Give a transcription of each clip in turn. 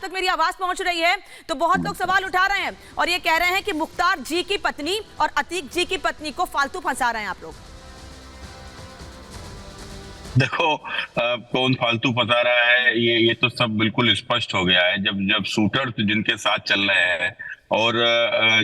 तक मेरी आवाज पहुंच रही है तो बहुत लोग सवाल उठा रहे हैं और ये कह रहे हैं कि मुख्तार जी की पत्नी और अतीक जी की पत्नी को फालतू फंसा रहे हैं आप लोग। देखो, कौन फालतू फंसा रहा है ये तो सब बिल्कुल स्पष्ट हो गया है। जब शूटर जिनके साथ चल रहे हैं और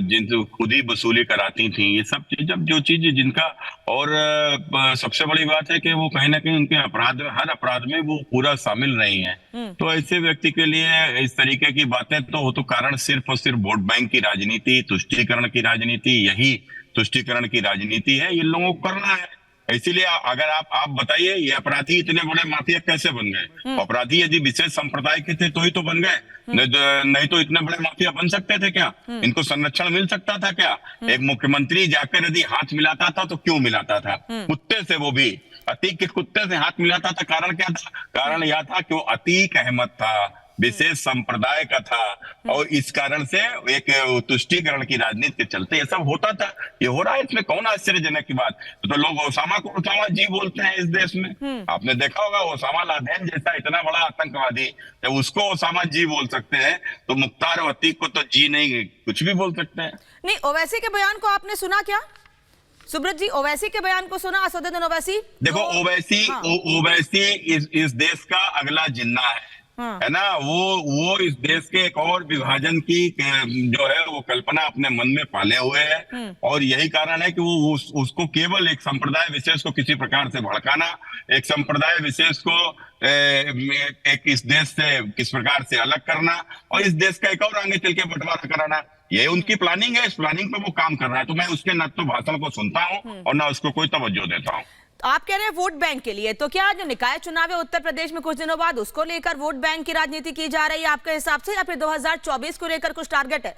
जिन खुद ही वसूली कराती थी, ये सब चीज जब जो चीज जिनका और सबसे बड़ी बात है कि वो कहीं ना कहीं उनके अपराध में, हर अपराध में वो पूरा शामिल नहीं है। तो ऐसे व्यक्ति के लिए इस तरीके की बातें तो कारण सिर्फ और सिर्फ वोट बैंक की राजनीति, तुष्टीकरण की राजनीति, यही तुष्टीकरण की राजनीति है, ये लोगों को करना है। इसीलिए अगर आप बताइए, ये अपराधी इतने बड़े माफिया कैसे बन गए? अपराधी यदि विशेष संप्रदाय के थे तो ही तो बन गए, नहीं तो इतने बड़े माफिया बन सकते थे क्या? इनको संरक्षण मिल सकता था क्या? एक मुख्यमंत्री जाकर यदि हाथ मिलाता था तो क्यों मिलाता था? कुत्ते से, वो भी अतीक के कुत्ते से हाथ मिलाता था। कारण क्या था? कारण यह था कि वो अतीक अहमद था, विशेष संप्रदाय का था, और इस कारण से एक तुष्टीकरण की राजनीति के चलते ये सब होता था। ये हो रहा है, इसमें कौन आश्चर्यजनक की बात? तो लोग ओसामा को ओसामा जी बोलते हैं इस देश में। आपने देखा होगा, ओसामा लादेन जैसा इतना बड़ा आतंकवादी, जब उसको ओसामा जी बोल सकते हैं तो मुख्तार और अतीक को तो जी नहीं, कुछ भी बोल सकते हैं। नहीं, ओवैसी के बयान को आपने सुना क्या सुब्रत जी? ओवैसी के बयान को सुना? असदुद्दीन ओवैसी, देखो ओवैसी इस देश का अगला जिन्ना है ना। वो इस देश के एक और विभाजन की जो है वो कल्पना अपने मन में पाले हुए है, और यही कारण है कि वो उसको केवल एक संप्रदाय विशेष को किसी प्रकार से भड़काना, एक संप्रदाय विशेष को एक इस देश से किस प्रकार से अलग करना, और इस देश का एक और आगे चल के बंटवारा कराना, ये उनकी प्लानिंग है। इस प्लानिंग पे वो काम कर रहा है। तो मैं उसके न तो भाषण को सुनता हूँ और ना उसको कोई तवज्जो देता हूँ। आप कह रहे हैं वोट बैंक के लिए, तो क्या जो निकाय चुनाव है उत्तर प्रदेश में कुछ दिनों बाद, उसको लेकर वोट बैंक की राजनीति की जा रही है आपके हिसाब से, या फिर 2024 को लेकर कुछ टारगेट है?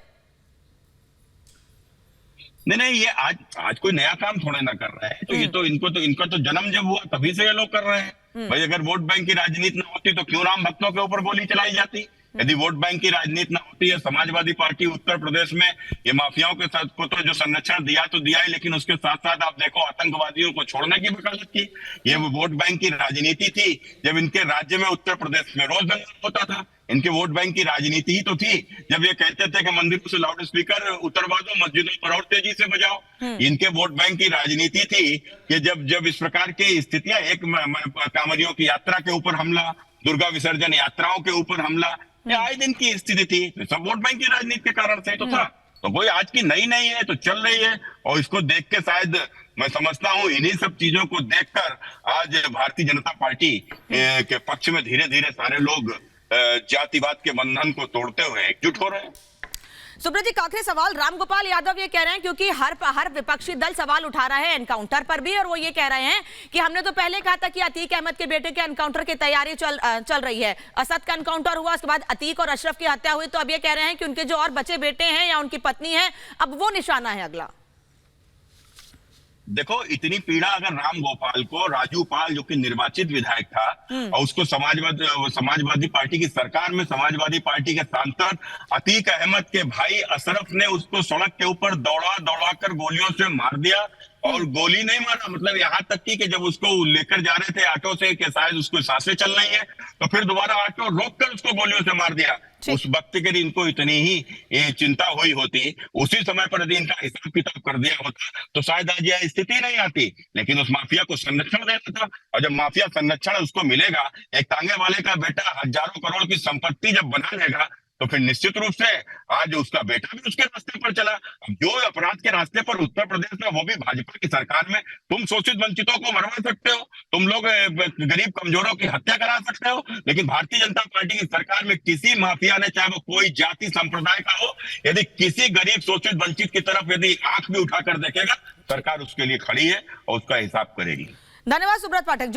नहीं, ये आज कोई नया काम थोड़े ना कर रहे हैं। तो ये तो इनका तो जन्म जब हुआ तभी से ये लोग कर रहे हैं। भाई, अगर वोट बैंक की राजनीति ना होती तो क्यों राम भक्तों के ऊपर गोली चलाई जाती? यदि वोट बैंक की राजनीति ना होती है, समाजवादी पार्टी उत्तर प्रदेश में ये माफियाओं के साथ को तो जो संरक्षण दिया तो दिया ही, लेकिन उसके साथ साथ आप देखो आतंकवादियों को छोड़ने की वकालत की। ये वोट बैंक की राजनीति थी। जब इनके राज्य में उत्तर प्रदेश में रोज दंगा होता था, इनके वोट बैंक की राजनीति ही तो थी। जब ये कहते थे कि मंदिरों से लाउड स्पीकर उतरवा दो, मस्जिदों पर और तेजी से बजाओ, इनके वोट बैंक की राजनीति थी कि जब इस प्रकार की स्थितियां, एक कांवरियों की यात्रा के ऊपर हमला, दुर्गा विसर्जन यात्राओं के ऊपर हमला, ये आए दिन की स्थिति थी। सब वोट बैंक की राजनीति के कारण से तो था। तो कोई आज की नई नहीं है, तो चल रही है, और इसको देख के शायद मैं समझता हूँ इन्हीं सब चीजों को देखकर आज भारतीय जनता पार्टी के पक्ष में धीरे धीरे सारे लोग जातिवाद के बंधन को तोड़ते हुए एकजुट हो रहे हैं। सुब्रत जी, का आखिरी सवाल, रामगोपाल यादव ये कह रहे हैं, क्योंकि हर विपक्षी दल सवाल उठा रहा है एनकाउंटर पर भी, और वो ये कह रहे हैं कि हमने तो पहले कहा था कि अतीक अहमद के बेटे के एनकाउंटर की तैयारी चल रही है। असद का एनकाउंटर हुआ, उसके बाद अतीक और अशरफ की हत्या हुई, तो अब ये कह रहे हैं कि उनके जो और बचे बेटे हैं या उनकी पत्नी है, अब वो निशाना है अगला। देखो, इतनी पीड़ा अगर राम गोपाल को, राजू पाल जो कि निर्वाचित विधायक था और उसको समाजवादी पार्टी की सरकार में समाजवादी पार्टी के सांसद अतीक अहमद के भाई अशरफ ने उसको सड़क के ऊपर दौड़ा कर गोलियों से मार दिया, और गोली नहीं मारा, मतलब यहाँ तक कि जब उसको लेकर जा रहे थे ऑटो से कि शायद उसको सांसें चल रही है, तो फिर दोबारा ऑटो रोककर उसको गोलियों से मार दिया। उस वक्त के लिए इनको इतनी ही चिंता हुई होती, उसी समय पर यदि इनका हिसाब किताब कर दिया होता तो शायद आज यह स्थिति नहीं आती। लेकिन उस माफिया को संरक्षण देना था, और जब माफिया संरक्षण उसको मिलेगा, एक तांगे वाले का बेटा हजारों करोड़ की संपत्ति जब बना लेगा, तो फिर निश्चित रूप से आज उसका बेटा भी उसके रास्ते पर चला। जो अपराध के रास्ते पर उत्तर प्रदेश में, वो भी भाजपा की सरकार में, तुम शोषित वंचितों को मरवा सकते हो, तुम लोग गरीब कमजोरों की हत्या करा सकते हो, लेकिन भारतीय जनता पार्टी की सरकार में किसी माफिया ने, चाहे वो कोई जाति संप्रदाय का हो, यदि किसी गरीब शोषित वंचित की तरफ यदि आंख भी उठाकर देखेगा, सरकार उसके लिए खड़ी है और उसका हिसाब करेगी। धन्यवाद सुब्रत पाठक।